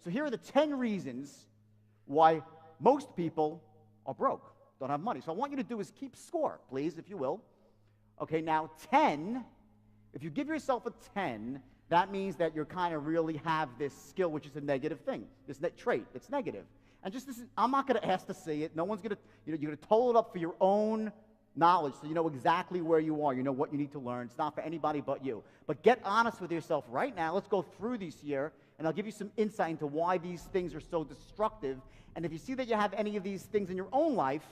So here are the 10 reasons why most people are broke, don't have money. So I want you to do is keep score, please, if you will. Okay, now 10, if you give yourself a 10, that means that you kind of really have this skill, which is a negative thing, this trait. It's negative. And just this, I'm not going to ask to see it. No one's going to, you're going to total it up for your own knowledge, so you know exactly where you are. You know what you need to learn. It's not for anybody but you. But get honest with yourself right now. Let's go through these here, and I'll give you some insight into why these things are so destructive. And if you see that you have any of these things in your own life,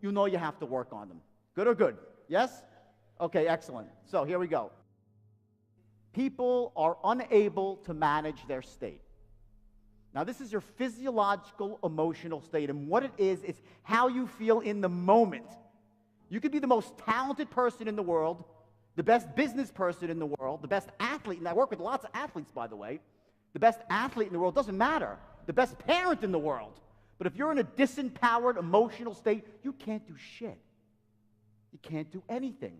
you know you have to work on them. Good or good? Yes? Okay, excellent. So here we go. People are unable to manage their state. Now, this is your physiological, emotional state, and what it is how you feel in the moment. You could be the most talented person in the world, the best business person in the world, the best athlete, and I work with lots of athletes, by the way. The best athlete in the world, doesn't matter. The best parent in the world. But if you're in a disempowered, emotional state, you can't do shit. You can't do anything.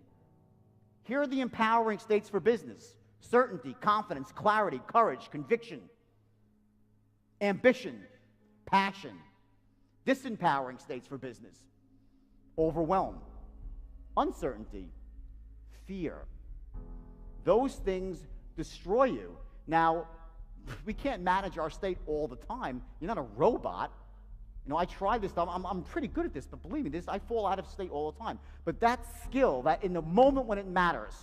Here are the empowering states for business: certainty, confidence, clarity, courage, conviction, ambition, passion. Disempowering states for business: overwhelm, uncertainty, fear. Those things destroy you. Now, we can't manage our state all the time. You're not a robot. You know, I try this stuff. I'm pretty good at this, but believe me, I fall out of state all the time. But that skill, that in the moment when it matters,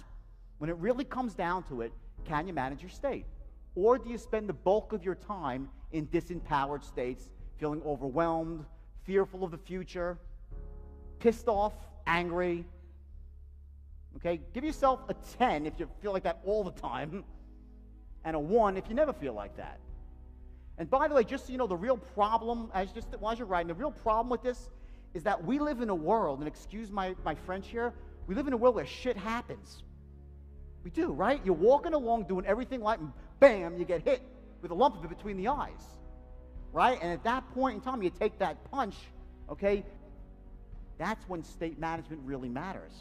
when it really comes down to it, can you manage your state? Or do you spend the bulk of your time in disempowered states, feeling overwhelmed, fearful of the future, pissed off, angry? Okay, give yourself a 10 if you feel like that all the time, and a 1 if you never feel like that. And by the way, just so you know, the real problem, as you're writing, the real problem with this is that we live in a world, and excuse my French here, we live in a world where shit happens. We do, right? You're walking along doing everything right, and bam, you get hit with a lump of it between the eyes, right? And at that point in time, you take that punch, okay? That's when state management really matters.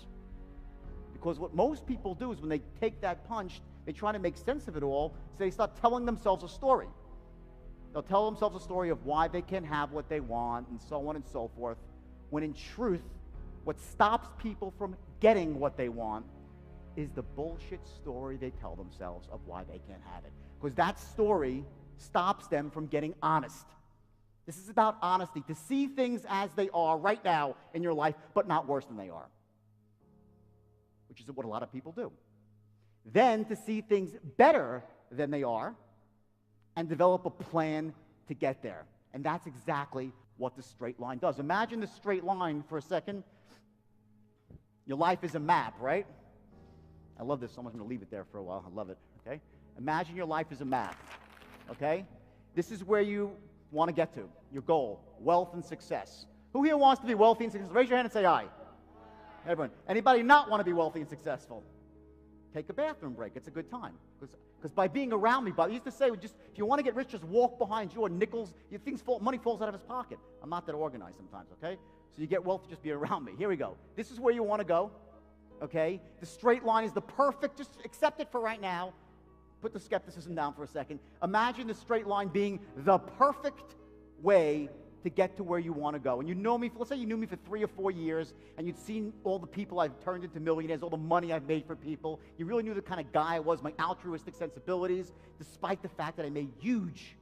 Because what most people do is when they take that punch, they try to make sense of it all, so they start telling themselves a story. They'll tell themselves a story of why they can have what they want and so on and so forth, when in truth, what stops people from getting what they want is the bullshit story they tell themselves of why they can't have it. Because that story stops them from getting honest. This is about honesty, to see things as they are right now in your life, but not worse than they are, which is what a lot of people do. Then to see things better than they are and develop a plan to get there. And that's exactly what the straight line does. Imagine the straight line for a second. Your life is a map, right? I love this so much. I'm going to leave it there for a while. I love it, okay? Imagine your life is a map, okay? This is where you want to get to, your goal, wealth and success. Who here wants to be wealthy and successful? Raise your hand and say aye. Everyone. Anybody not want to be wealthy and successful? Take a bathroom break. It's a good time. Because by being around me, I used to say, just if you want to get rich, just walk behind you, or nickels, money falls out of his pocket. I'm not that organized sometimes, okay? So you get wealth, just be around me. Here we go. This is where you want to go, okay? The straight line is the perfect, just accept it for right now. Put the skepticism down for a second. Imagine the straight line being the perfect way to get to where you want to go. And you know me, let's say you knew me for 3 or 4 years, and you'd seen all the people I've turned into millionaires, all the money I've made for people. You really knew the kind of guy I was, my altruistic sensibilities, despite the fact that I made huge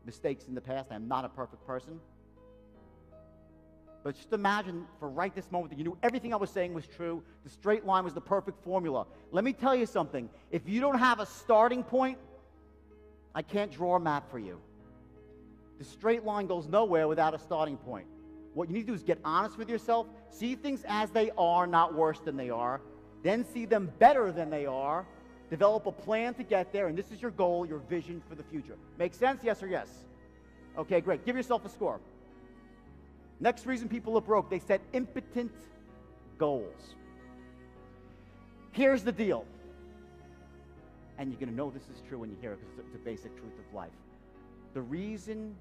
mistakes in the past. I'm not a perfect person. But just imagine for right this moment that you knew everything I was saying was true. The straight line was the perfect formula. Let me tell you something. If you don't have a starting point, I can't draw a map for you. The straight line goes nowhere without a starting point. What you need to do is get honest with yourself, see things as they are, not worse than they are, then see them better than they are, develop a plan to get there, and this is your goal, your vision for the future. Make sense? Yes or yes? Okay, great. Give yourself a score. Next reason people are broke, they set impotent goals. Here's the deal. And you're going to know this is true when you hear it, because it's a basic truth of life. The reason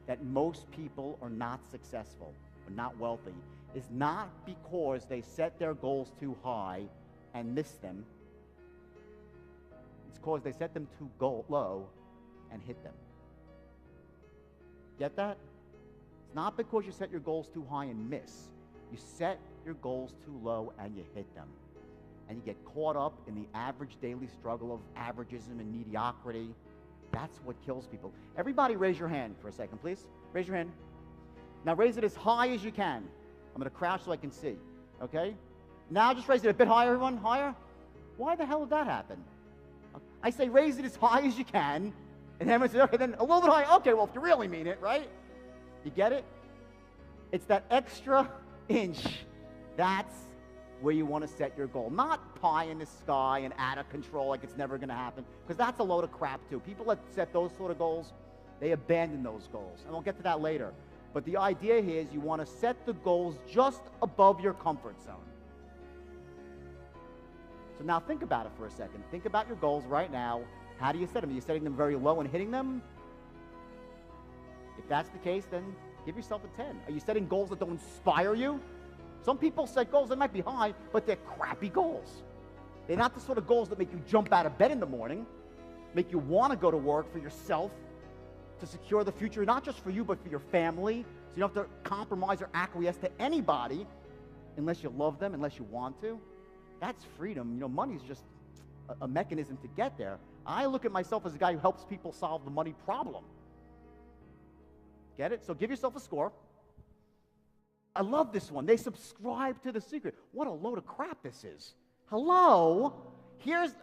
that most people are not successful or not wealthy is not because they set their goals too high and miss them. It's because they set them too low and hit them. Get that? It's not because you set your goals too high and miss. You set your goals too low and you hit them. And you get caught up in the average daily struggle of averagism and mediocrity. That's what kills people. Everybody raise your hand for a second, please. Raise your hand. Now raise it as high as you can. I'm going to crouch so I can see. Okay? Now just raise it a bit higher, everyone. Higher. Why the hell did that happen? I say raise it as high as you can. And everyone says, okay, then a little bit higher. Okay, well, if you really mean it, right? You get it? It's that extra inch. That's where you want to set your goal. Not pie in the sky and out of control like it's never going to happen. Because that's a load of crap, too. People that set those sort of goals, they abandon those goals. And we'll get to that later. But the idea here is you want to set the goals just above your comfort zone. So now think about it for a second. Think about your goals right now. How do you set them? Are you setting them very low and hitting them? If that's the case, then give yourself a 10. Are you setting goals that don't inspire you? Some people set goals that might be high, but they're crappy goals. They're not the sort of goals that make you jump out of bed in the morning, make you want to go to work for yourself, to secure the future, not just for you, but for your family. So you don't have to compromise or acquiesce to anybody unless you love them, unless you want to. That's freedom. You know, money's just a mechanism to get there. I look at myself as a guy who helps people solve the money problem. Get it? So give yourself a score. I love this one. They subscribe to The Secret. What a load of crap this is. Hello?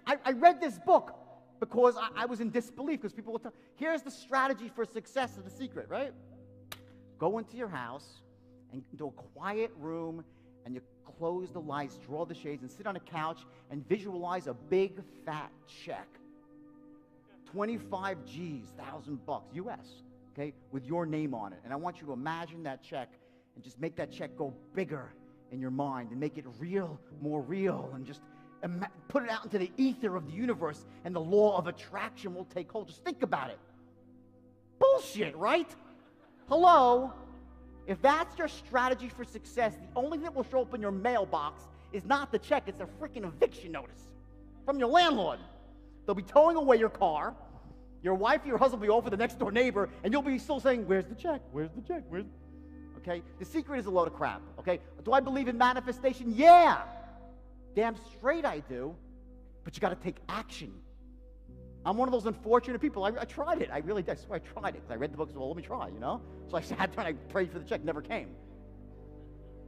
I read this book because I was in disbelief because people would tell, here's the strategy for success of The Secret, right? Go into your house and into a quiet room and you close the lights, draw the shades, and sit on a couch and visualize a big fat check. 25 G's, $1,000 US, okay, with your name on it. And I want you to imagine that check and just make that check go bigger in your mind and make it real, more real, and just put it out into the ether of the universe, and the law of attraction will take hold. Just think about it. Bullshit, right? Hello? If that's your strategy for success, the only thing that will show up in your mailbox is not the check, it's a freaking eviction notice from your landlord. They'll be towing away your car. Your wife or your husband will be over the next door neighbor, and you'll be still saying, where's the check? Where's the check? Where's... Okay? The Secret is a load of crap. Okay? Do I believe in manifestation? Yeah. Damn straight I do. But you got to take action. I'm one of those unfortunate people. I tried it. I really did. I swear I tried it. I read the book and said, well, let me try, you know? So I sat there and I prayed for the check. Never came.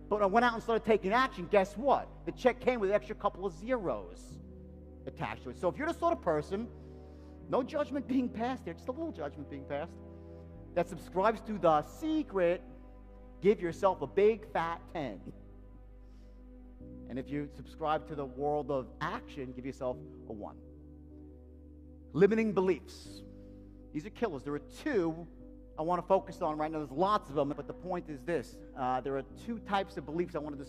But when I went out and started taking action, guess what? The check came with an extra couple of zeros attached to it. So if you're the sort of person, no judgment being passed here, just a little judgment being passed, that subscribes to The Secret, give yourself a big fat 10. And if you subscribe to the world of action, give yourself a 1. Limiting beliefs. These are killers. There are 2 I want to focus on right now. There's lots of them, but the point is this. There are 2 types of beliefs I want to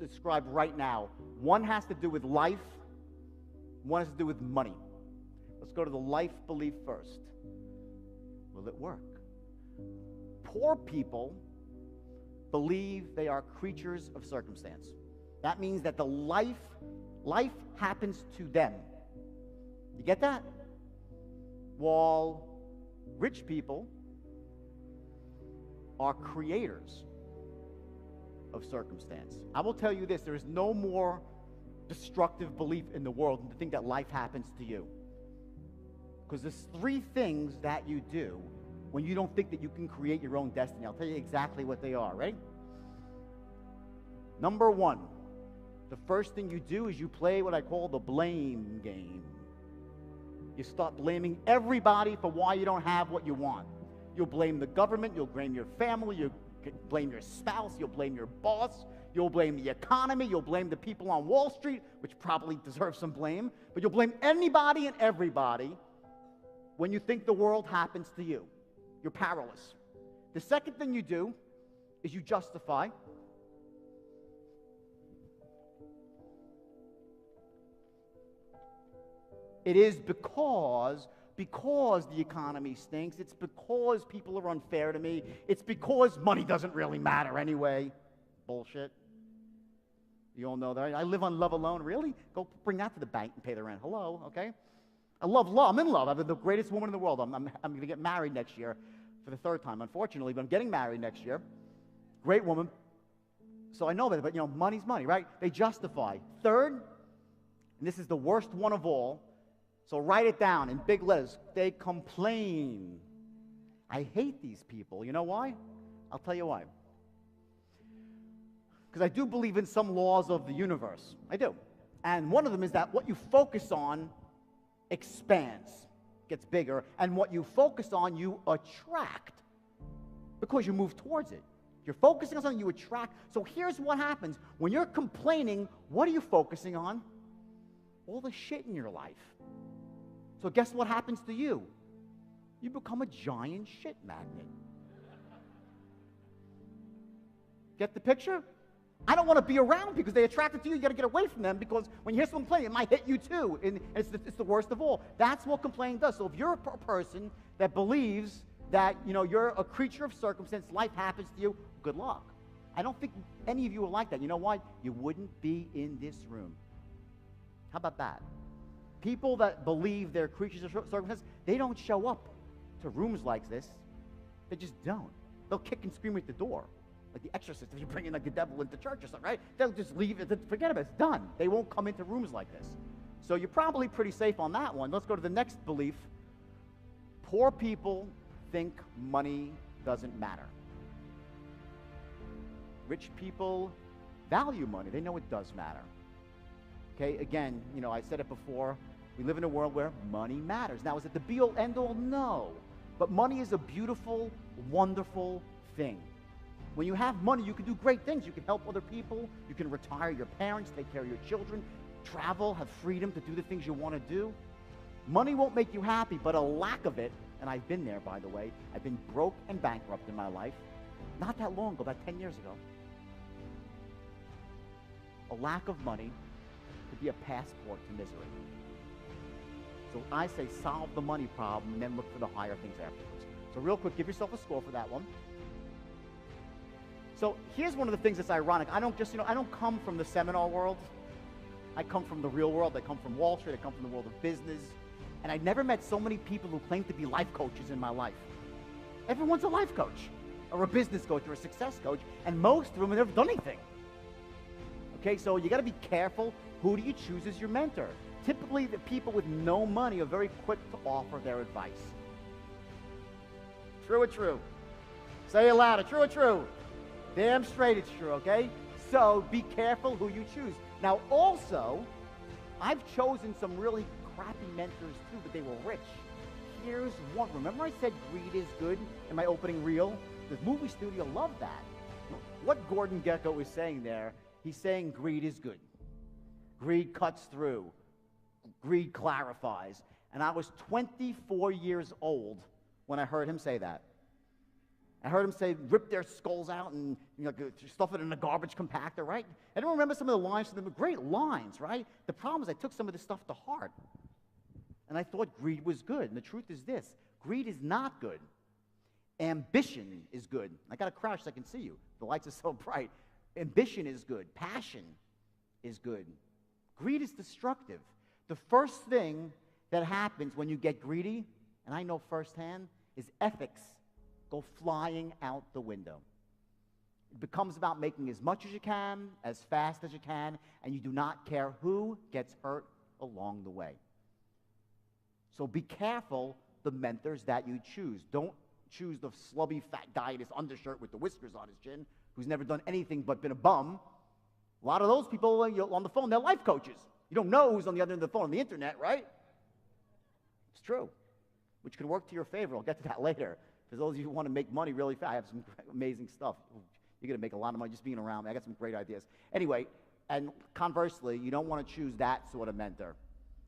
describe right now. One has to do with life. One has to do with money. Let's go to the life belief first. Will it work? Poor people believe they are creatures of circumstance. That means that the life happens to them. You get that? While rich people are creators of circumstance. I will tell you this, there is no more destructive belief in the world than to think that life happens to you. Because there's 3 things that you do when you don't think that you can create your own destiny. I'll tell you exactly what they are. Ready? Number 1, the first thing you do is you play what I call the blame game. You start blaming everybody for why you don't have what you want. You'll blame the government, you'll blame your family, you'll blame your spouse, you'll blame your boss, you'll blame the economy, you'll blame the people on Wall Street, which probably deserve some blame, but you'll blame anybody and everybody when you think the world happens to you. You're powerless. The second thing you do is you justify. It is because the economy stinks. It's because people are unfair to me. It's because money doesn't really matter anyway. Bullshit. You all know that. I live on love alone. Really? Go bring that to the bank and pay the rent. Hello, okay? I love love. I'm in love. I'm the greatest woman in the world. I'm going to get married next year. for the third time, unfortunately, but I'm getting married next year. Great woman. So I know that, but money's money, right? They justify. Third, and this is the worst one of all, so write it down in big letters. They complain. I hate these people. You know why? I'll tell you why. Because I do believe in some laws of the universe. I do. And one of them is that what you focus on expands, gets bigger, and what you focus on, you attract because you move towards it. If you're focusing on something, you attract. So here's what happens. When you're complaining, what are you focusing on? All the shit in your life. So guess what happens to you? You become a giant shit magnet. Get the picture? I don't want to be around because they attracted to you. You got to get away from them because when you hear someone complaining, it might hit you too. And it's the worst of all. That's what complaining does. So if you're a person that believes that you're a creature of circumstance, life happens to you, good luck. I don't think any of you are like that. You know why? You wouldn't be in this room. How about that? People that believe they're creatures of circumstance, they don't show up to rooms like this. They just don't. They'll kick and scream at the door. Like the exorcist, if you bring in like the devil into church or something, right? They'll just leave it, forget about it, it's done. They won't come into rooms like this. So you're probably pretty safe on that one. Let's go to the next belief. Poor people think money doesn't matter. Rich people value money. They know it does matter. Okay, again, I said it before, we live in a world where money matters. Now, is it the be-all, end-all? No. But money is a beautiful, wonderful thing. When you have money, you can do great things. You can help other people. You can retire your parents, take care of your children, travel, have freedom to do the things you want to do. Money won't make you happy, but a lack of it, and I've been there, by the way. I've been broke and bankrupt in my life. Not that long ago, about 10 years ago. A lack of money could be a passport to misery. So I say solve the money problem and then look for the higher things afterwards. So real quick, give yourself a score for that one. So here's one of the things that's ironic. I don't come from the seminar world. I come from the real world. I come from Wall Street. I come from the world of business. And I never met so many people who claim to be life coaches in my life. Everyone's a life coach, or a business coach, or a success coach, and most of them have never done anything. Okay, so you got to be careful. Who do you choose as your mentor? Typically, the people with no money are very quick to offer their advice. True or true? Say it louder. True or true? Damn straight it's true, okay? So be careful who you choose. Now also, I've chosen some really crappy mentors too, but they were rich. Here's one. Remember I said greed is good in my opening reel? The movie studio loved that. What Gordon Gekko is saying there, he's saying greed is good. Greed cuts through. Greed clarifies. And I was 24 years old when I heard him say that. I heard him say, rip their skulls out and stuff it in a garbage compactor, right? I don't remember some of the lines, they were great lines, right? The problem is I took some of this stuff to heart. And I thought greed was good. And the truth is this, greed is not good. Ambition is good. I got to crouch so I can see you. The lights are so bright. Ambition is good. Passion is good. Greed is destructive. The first thing that happens when you get greedy, and I know firsthand, is ethics go flying out the window. It becomes about making as much as you can, as fast as you can, and you do not care who gets hurt along the way. So be careful the mentors that you choose. Don't choose the slubby fat guy in his undershirt with the whiskers on his chin who's never done anything but been a bum. A lot of those people on the phone, they're life coaches. You don't know who's on the other end of the phone on the internet, right? It's true, which can work to your favor. I'll get to that later. For those of you who want to make money really fast, I have some amazing stuff. You're going to make a lot of money just being around me. I got some great ideas. Anyway, and conversely, you don't want to choose that sort of mentor.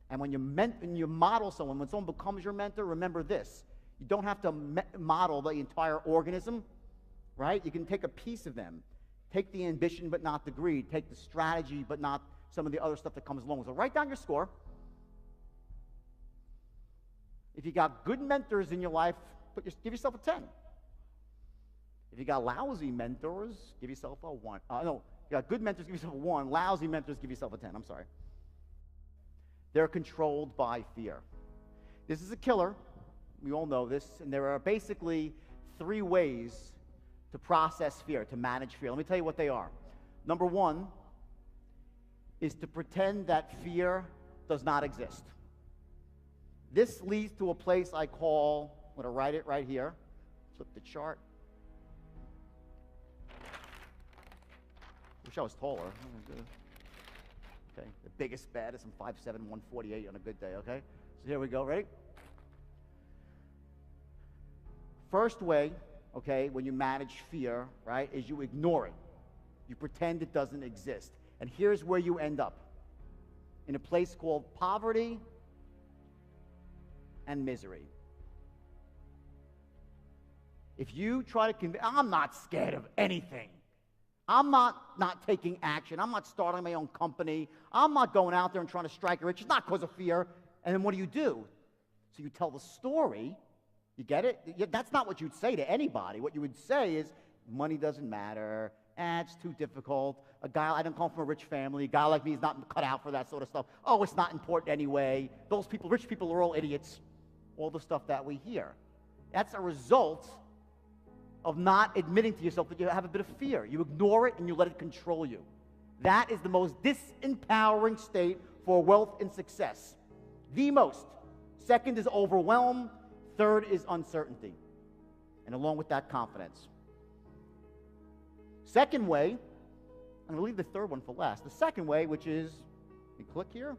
And when you model someone, when someone becomes your mentor, remember this. You don't have to model the entire organism, right? You can take a piece of them. Take the ambition, but not the greed. Take the strategy, but not some of the other stuff that comes along. So write down your score. If you got good mentors in your life, give yourself a 10. If you got lousy mentors, give yourself a 1. No, you got good mentors, give yourself a 1. Lousy mentors, give yourself a 10. I'm sorry. They're controlled by fear. This is a killer. We all know this. And there are basically 3 ways to process fear, to manage fear. Let me tell you what they are. Number 1 is to pretend that fear does not exist. This leads to a place I call, I'm going to write it right here, flip the chart. Wish I was taller. Okay, the biggest, baddest, I'm 5'7", 148 on a good day, okay? So here we go, ready? First way, okay, when you manage fear, right, is you ignore it. You pretend it doesn't exist. And here's where you end up. In a place called poverty and misery. If you try to convince, I'm not scared of anything. I'm not taking action. I'm not starting my own company. I'm not going out there and trying to strike it rich. It's not because of fear. And then what do? So you tell the story. You get it? That's not what you'd say to anybody. What you would say is, money doesn't matter. It's too difficult. I don't come from a rich family. A guy like me is not cut out for that sort of stuff. Oh, it's not important anyway. Those people, rich people, are all idiots. All the stuff that we hear. That's a result of not admitting to yourself that you have a bit of fear. You ignore it and you let it control you. That is the most disempowering state for wealth and success. The most. Second is overwhelm. Third is uncertainty. And along with that, confidence. Second way, I'm going to leave the third one for last. The second way, which is, you click here,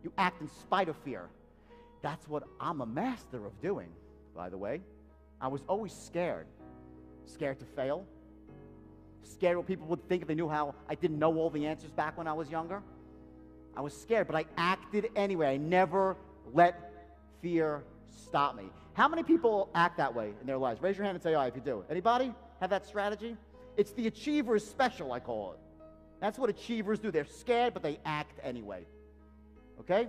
you act in spite of fear. That's what I'm a master of doing, by the way. I was always scared. Scared to fail. Scared what people would think if they knew how I didn't know all the answers back when I was younger. I was scared, but I acted anyway. I never let fear stop me. How many people act that way in their lives? Raise your hand and say aye if you do. Anybody have that strategy? It's the achiever's special, I call it. That's what achievers do. They're scared, but they act anyway. Okay?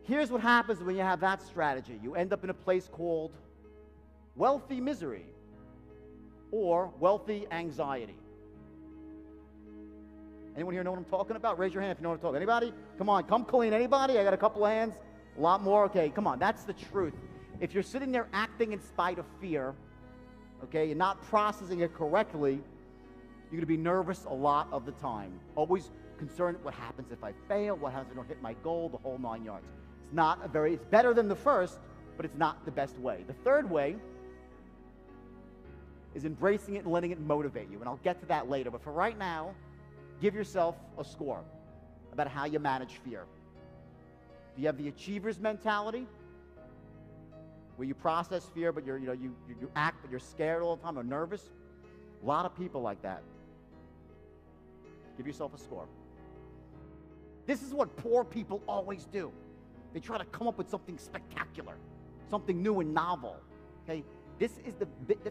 Here's what happens when you have that strategy. You end up in a place called wealthy misery or wealthy anxiety. Anyone here know what I'm talking about? Raise your hand if you know what I'm talking about. Anybody? Come on, come clean. Anybody? I got a couple of hands. A lot more. Okay, come on. That's the truth. If you're sitting there acting in spite of fear, okay, you're not processing it correctly, you're going to be nervous a lot of the time. Always concerned, what happens if I fail? What happens if I don't hit my goal? The whole 9 yards. It's better than the first, but it's not the best way. The third way is embracing it and letting it motivate you. And I'll get to that later. But for right now, give yourself a score about how you manage fear. Do you have the achiever's mentality, where you process fear, but you act, but you're scared all the time or nervous? A lot of people like that. Give yourself a score. This is what poor people always do. They try to come up with something spectacular, something new and novel. Okay, that's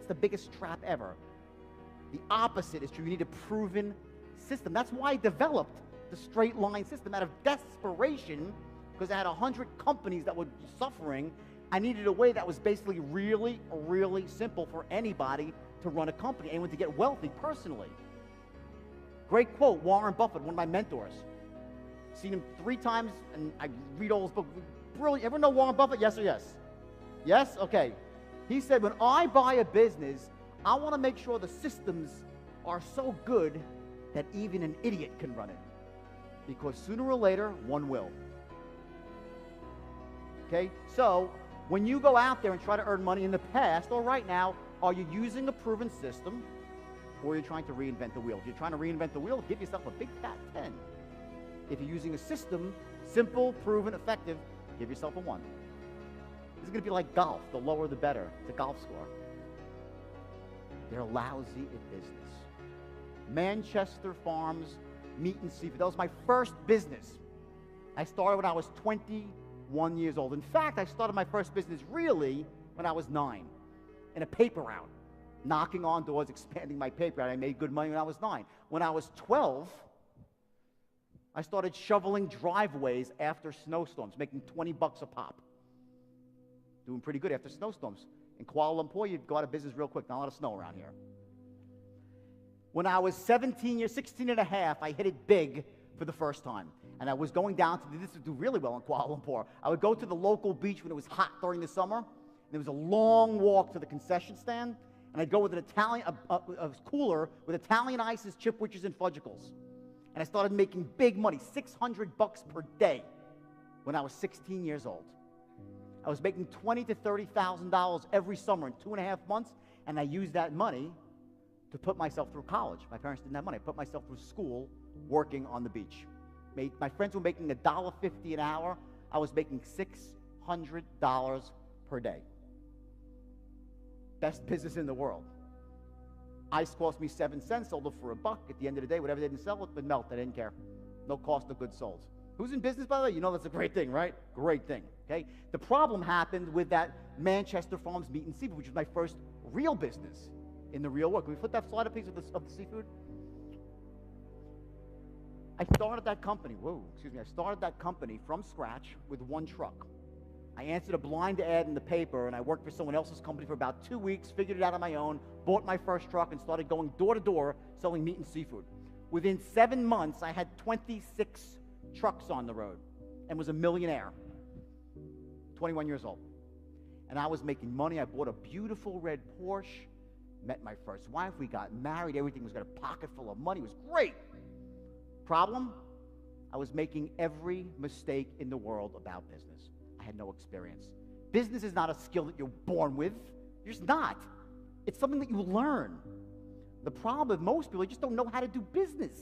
the biggest trap ever. The opposite is true. You need a proven system. That's why I developed the straight line system out of desperation, because I had 100 companies that were suffering. I needed a way that was basically really, really simple for anybody to run a company, anyone to get wealthy personally. Great quote, Warren Buffett, one of my mentors. Seen him 3 times, and I read all his books. Brilliant. Ever know Warren Buffett? Yes or yes? Yes? Okay. He said, when I buy a business, I want to make sure the systems are so good that even an idiot can run it. Because sooner or later, one will. Okay? So, when you go out there and try to earn money in the past or right now, are you using a proven system, or are you trying to reinvent the wheel? If you're trying to reinvent the wheel, give yourself a big fat 10. If you're using a system, simple, proven, effective, give yourself a 1. This is going to be like golf. The lower, the better. It's a golf score. They're lousy at business. Manchester Farms Meat and Seafood. That was my first business. I started when I was 21 years old. In fact, I started my first business really when I was 9 in a paper route, knocking on doors, expanding my paper route. I made good money when I was 9. When I was 12, I started shoveling driveways after snowstorms, making $20 a pop. Doing pretty good after snowstorms. In Kuala Lumpur, you'd go out of business real quick. Not a lot of snow around here. When I was 16 and a half, I hit it big for the first time. And I was going down to, this would do really well in Kuala Lumpur. I would go to the local beach when it was hot during the summer, there was a long walk to the concession stand, and I'd go with an Italian, a cooler with Italian ices, chipwiches, and fudgicles. And I started making big money, $600 per day when I was 16 years old. I was making $20,000 to $30,000 every summer in 2.5 months, and I used that money to put myself through college. My parents didn't have money. I put myself through school working on the beach. My friends were making $1.50 an hour. I was making $600 per day. Best business in the world. Ice cost me 7 cents, sold it for $1. At the end of the day, whatever they didn't sell, it would melt. I didn't care. No cost of goods sold. Who's in business, by the way? You know that's a great thing, right? Great thing, okay? The problem happened with that Manchester Farms Meat and Seafood, which was my first real business in the real world. Can we flip that slide up, please, of the seafood? I started that company, I started that company from scratch with 1 truck. I answered a blind ad in the paper, and I worked for someone else's company for about 2 weeks, figured it out on my own, bought my first truck, and started going door to door selling meat and seafood. Within 7 months, I had 26 trucks on the road and was a millionaire, 21 years old. And I was making money. I bought a beautiful red Porsche, met my first wife, we got married, everything was got a pocket full of money, it was great. Problem? I was making every mistake in the world about business. I had no experience. Business is not a skill that you're born with. You're just not. It's something that you learn. The problem with most people, they just don't know how to do business.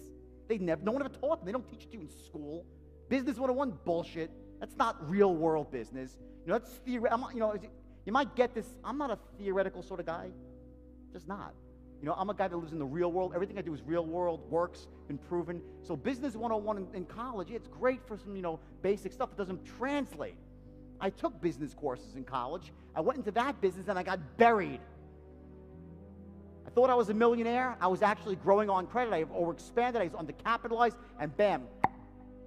No one ever taught them. They don't teach it to you in school. Business 101, bullshit. That's not real world business. You know, that's theoretical. You might get this. I'm not a theoretical sort of guy. Just not. You know, I'm a guy that lives in the real world. Everything I do is real world, works, been proven. So business 101 in college, yeah, it's great for some, basic stuff. It doesn't translate. I took business courses in college. I went into that business and I got buried. I thought I was a millionaire. I was actually growing on credit. I overexpanded. I was undercapitalized. And bam,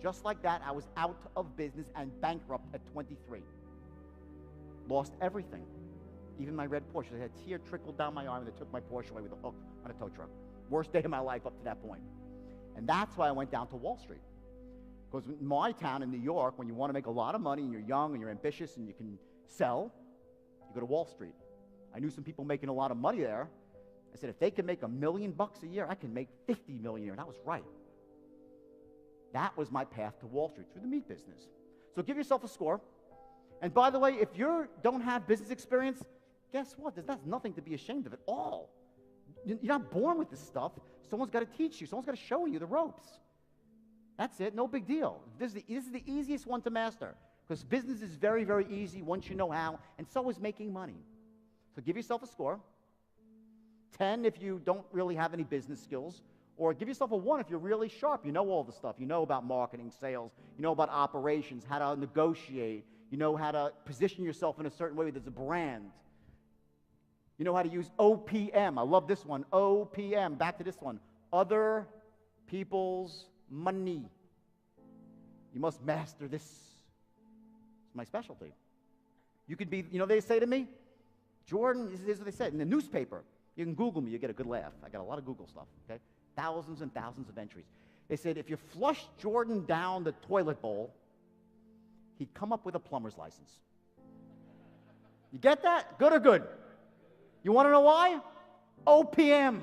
just like that, I was out of business and bankrupt at 23. Lost everything. Even my red Porsche. I had a tear trickled down my arm and they took my Porsche away with a hook on a tow truck. Worst day of my life up to that point. And that's why I went down to Wall Street. Because in my town in New York, when you want to make a lot of money and you're young and you're ambitious and you can sell, you go to Wall Street. I knew some people making a lot of money there. I said, if they can make $1 million a year, I can make $50 million a year. And I was right. That was my path to Wall Street, through the meat business. So give yourself a score. And by the way, if you don't have business experience, guess what? There's nothing to be ashamed of at all. You're not born with this stuff. Someone's got to teach you. Someone's got to show you the ropes. That's it. No big deal. This is the easiest one to master, because business is very, very easy once you know how, and so is making money. So give yourself a score. 10 if you don't really have any business skills, or give yourself a 1 if you're really sharp. You know all the stuff. You know about marketing, sales. You know about operations, how to negotiate. You know how to position yourself in a certain way that's a brand. You know how to use OPM. I love this one. OPM. Back to this one. Other people's money. You must master this. It's my specialty. You could be, they say to me, Jordan, this is what they said in the newspaper. You can Google me, you get a good laugh. I got a lot of Google stuff, okay? Thousands and thousands of entries. They said if you flush Jordan down the toilet bowl, he'd come up with a plumber's license. You get that? Good or good? You want to know why? OPM.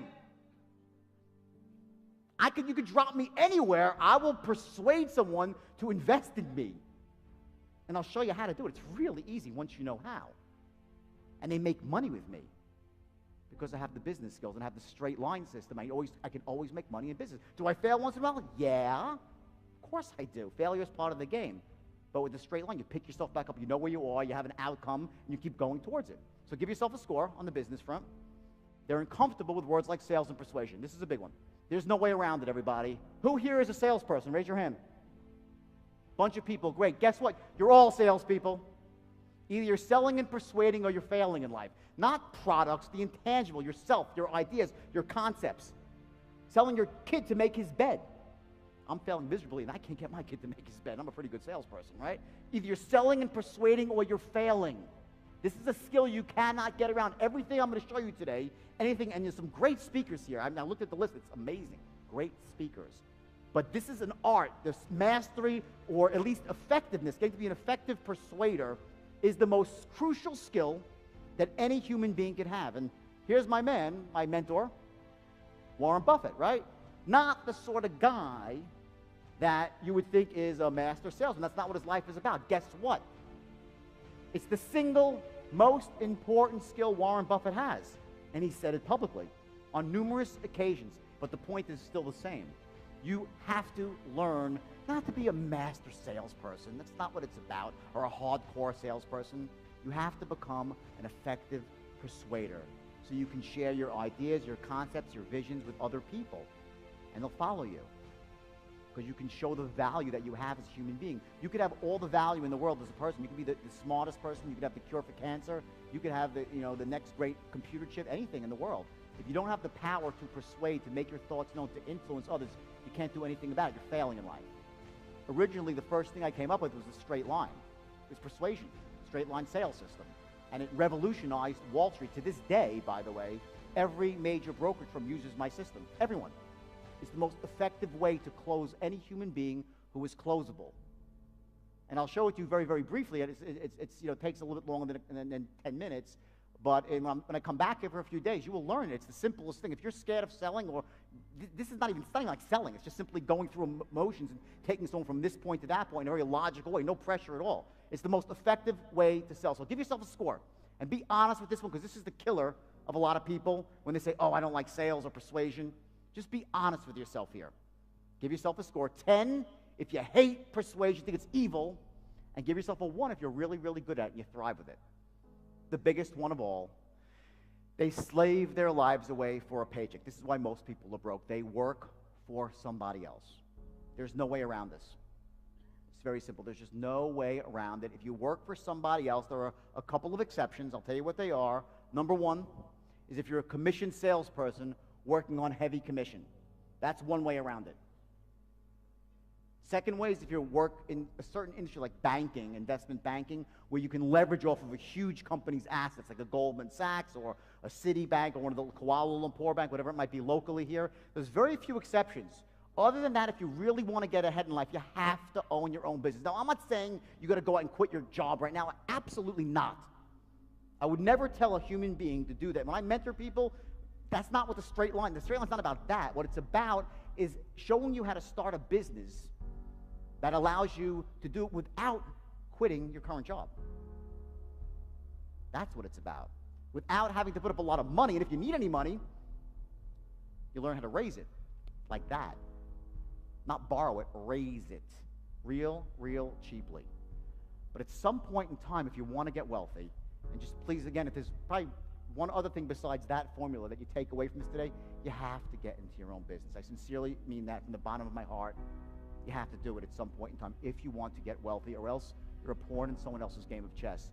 You could drop me anywhere. I will persuade someone to invest in me. And I'll show you how to do it. It's really easy once you know how. And they make money with me because I have the business skills and I have the straight line system. I can always make money in business. Do I fail once in a while? Yeah, of course I do. Failure is part of the game. But with the straight line, you pick yourself back up. You know where you are. You have an outcome, and you keep going towards it. So give yourself a score on the business front. They're uncomfortable with words like sales and persuasion. This is a big one. There's no way around it, everybody. Who here is a salesperson? Raise your hand. Bunch of people. Great. Guess what? You're all salespeople. Either you're selling and persuading or you're failing in life. Not products, the intangible, yourself, your ideas, your concepts. Selling your kid to make his bed. I'm failing miserably, and I can't get my kid to make his bed. I'm a pretty good salesperson, right? Either you're selling and persuading or you're failing. This is a skill you cannot get around. Everything I'm going to show you today, and there's some great speakers here. I looked at the list. It's amazing. Great speakers. But this is an art. This mastery, or at least effectiveness, getting to be an effective persuader, is the most crucial skill that any human being could have. And here's my man, my mentor, Warren Buffett, right? Not the sort of guy that you would think is a master salesman. That's not what his life is about. Guess what? It's the single most important skill Warren Buffett has. And he said it publicly on numerous occasions. But the point is still the same. You have to learn not to be a master salesperson. That's not what it's about. Or a hardcore salesperson. You have to become an effective persuader. So you can share your ideas, your concepts, your visions with other people. And they'll follow you. Because you can show the value that you have as a human being. You could have all the value in the world as a person. You could be the smartest person. You could have the cure for cancer. You could have the next great computer chip, anything in the world. If you don't have the power to persuade, to make your thoughts known, to influence others, you can't do anything about it. You're failing in life. Originally, the first thing I came up with was a straight line. It was persuasion, straight line sales system. And it revolutionized Wall Street. To this day, by the way, every major brokerage firm uses my system. Everyone. It's the most effective way to close any human being who is closable. And I'll show it to you very, very briefly. It takes a little bit longer than 10 minutes. But when I come back here for a few days, you will learn it. It's the simplest thing. If you're scared of selling, or this is not even something like selling. It's just simply going through emotions and taking someone from this point to that point in a very logical way. No pressure at all. It's the most effective way to sell. So give yourself a score. And be honest with this one, because this is the killer of a lot of people when they say, oh, I don't like sales or persuasion. Just be honest with yourself here. Give yourself a score. 10 if you hate persuasion, think it's evil. And give yourself a 1 if you're really, really good at it and you thrive with it. The biggest one of all, they slave their lives away for a paycheck. This is why most people are broke. They work for somebody else. There's no way around this. It's very simple. There's just no way around it. If you work for somebody else, there are a couple of exceptions. I'll tell you what they are. Number 1 is if you're a commission salesperson working on heavy commission. That's one way around it. Second way is if you work in a certain industry like banking, investment banking, where you can leverage off of a huge company's assets, like a Goldman Sachs or a Citibank or one of the Kuala Lumpur Bank, whatever it might be locally here. There's very few exceptions. Other than that, if you really want to get ahead in life, you have to own your own business. Now, I'm not saying you got to go out and quit your job right now. Absolutely not. I would never tell a human being to do that. When I mentor people, that's not what the straight line. The straight line's not about that. What it's about is showing you how to start a business that allows you to do it without quitting your current job. That's what it's about. Without having to put up a lot of money. And if you need any money, you learn how to raise it like that. Not borrow it, raise it. Real cheaply. But at some point in time, if you want to get wealthy, and just please, again, if there's probably one other thing besides that formula that you take away from this today, you have to get into your own business. I sincerely mean that from the bottom of my heart. You have to do it at some point in time if you want to get wealthy, or else you're a pawn in someone else's game of chess.